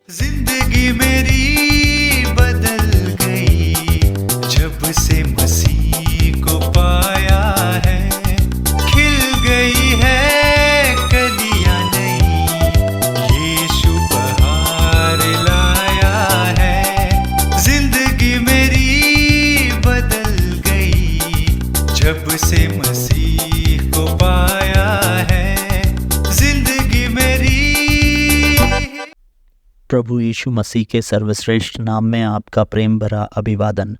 जिंदगी मेरी बदल गई जब से मसीह को पाया है। खिल गई है कलियां नई, यीशु बहार लाया है। जिंदगी मेरी बदल गई जब से मसीह को पाया है। जिंदगी मेरी। प्रभु यीशु मसीह के सर्वश्रेष्ठ नाम में आपका प्रेम भरा अभिवादन।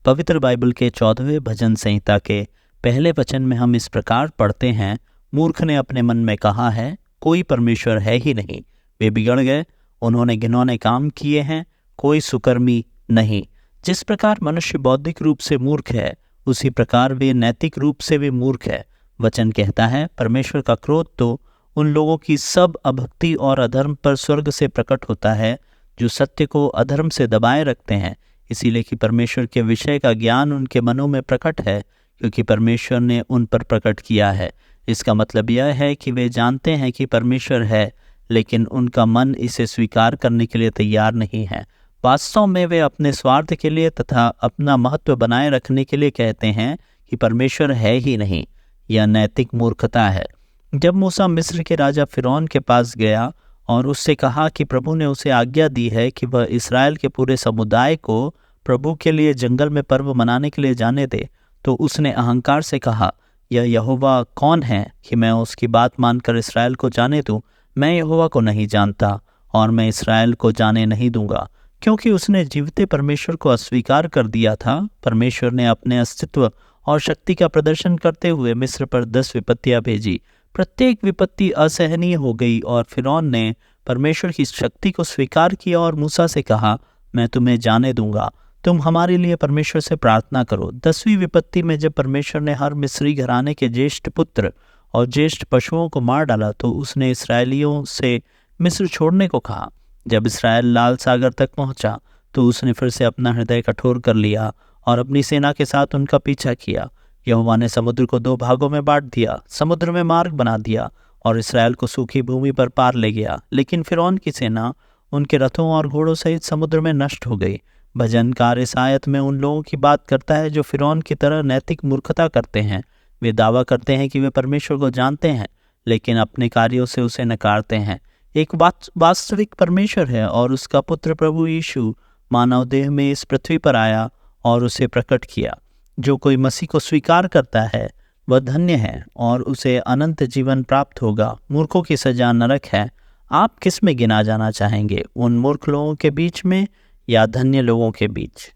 पवित्र बाइबल के 14वें भजन संहिता के पहले वचन में हम इस प्रकार पढ़ते हैं, मूर्ख ने अपने मन में कहा है, कोई परमेश्वर है ही नहीं। वे बिगड़ गए, उन्होंने घिनौने काम किए हैं, कोई सुकर्मी नहीं। जिस प्रकार मनुष्य बौद्धिक रूप से मूर्ख है, उसी प्रकार वे नैतिक रूप से भी मूर्ख है। वचन कहता है, परमेश्वर का क्रोध तो उन लोगों की सब अभक्ति और अधर्म पर स्वर्ग से प्रकट होता है जो सत्य को अधर्म से दबाए रखते हैं। इसीलिए कि परमेश्वर के विषय का ज्ञान उनके मनों में प्रकट है, क्योंकि परमेश्वर ने उन पर प्रकट किया है। इसका मतलब यह है कि वे जानते हैं कि परमेश्वर है, लेकिन उनका मन इसे स्वीकार करने के लिए तैयार नहीं है। वास्तव में वे अपने स्वार्थ के लिए तथा अपना महत्व बनाए रखने के लिए कहते हैं कि परमेश्वर है ही नहीं। यह नैतिक मूर्खता है। जब मूसा मिस्र के राजा फिरौन के पास गया और उससे कहा कि प्रभु ने उसे आज्ञा दी है कि वह इस्राएल के पूरे समुदाय को प्रभु के लिए जंगल में पर्व मनाने के लिए जाने दे, तो उसने अहंकार से कहा, यह यहोवा कौन है कि मैं उसकी बात मानकर इस्राएल को जाने दूं? मैं यहोवा को नहीं जानता और मैं इस्राएल को जाने नहीं दूंगा। क्योंकि उसने जीवते परमेश्वर को अस्वीकार कर दिया था। परमेश्वर ने अपने अस्तित्व और शक्ति का प्रदर्शन करते हुए मिस्र पर 10 विपत्तियां भेजी। प्रत्येक विपत्ति असहनीय हो गई और फिरौन ने परमेश्वर की शक्ति को स्वीकार किया और मूसा से कहा, मैं तुम्हें जाने दूंगा, तुम हमारे लिए परमेश्वर से प्रार्थना करो। 10वीं विपत्ति में जब परमेश्वर ने हर मिस्री घराने के ज्येष्ठ पुत्र और ज्येष्ठ पशुओं को मार डाला, तो उसने इसराइलियों से मिस्र छोड़ने को कहा। जब इसराइल लाल सागर तक पहुंचा, तो उसने फिर से अपना हृदय कठोर कर लिया और अपनी सेना के साथ उनका पीछा किया। यहोवा ने समुद्र को 2 भागों में बांट दिया, समुद्र में मार्ग बना दिया और इसराइल को सूखी भूमि पर पार ले गया। लेकिन फिरौन की सेना उनके रथों और घोड़ों सहित समुद्र में नष्ट हो गई। भजनकार इस आयत में उन लोगों की बात करता है जो फिरौन की तरह नैतिक मूर्खता करते हैं। वे दावा करते हैं कि वे परमेश्वर को जानते हैं, लेकिन अपने कार्यों से उसे नकारते हैं। एक वास्तविक परमेश्वर है और उसका पुत्र प्रभु यीशु मानव देह में इस पृथ्वी पर आया और उसे प्रकट किया। जो कोई मसीह को स्वीकार करता है वह धन्य है और उसे अनंत जीवन प्राप्त होगा। मूर्खों की सजा नरक है। आप किस में गिना जाना चाहेंगे, उन मूर्ख लोगों के बीच में या धन्य लोगों के बीच?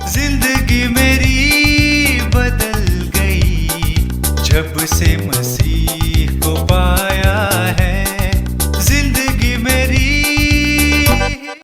जिंदगी मेरी बदल गई जब से मसीह को पाया।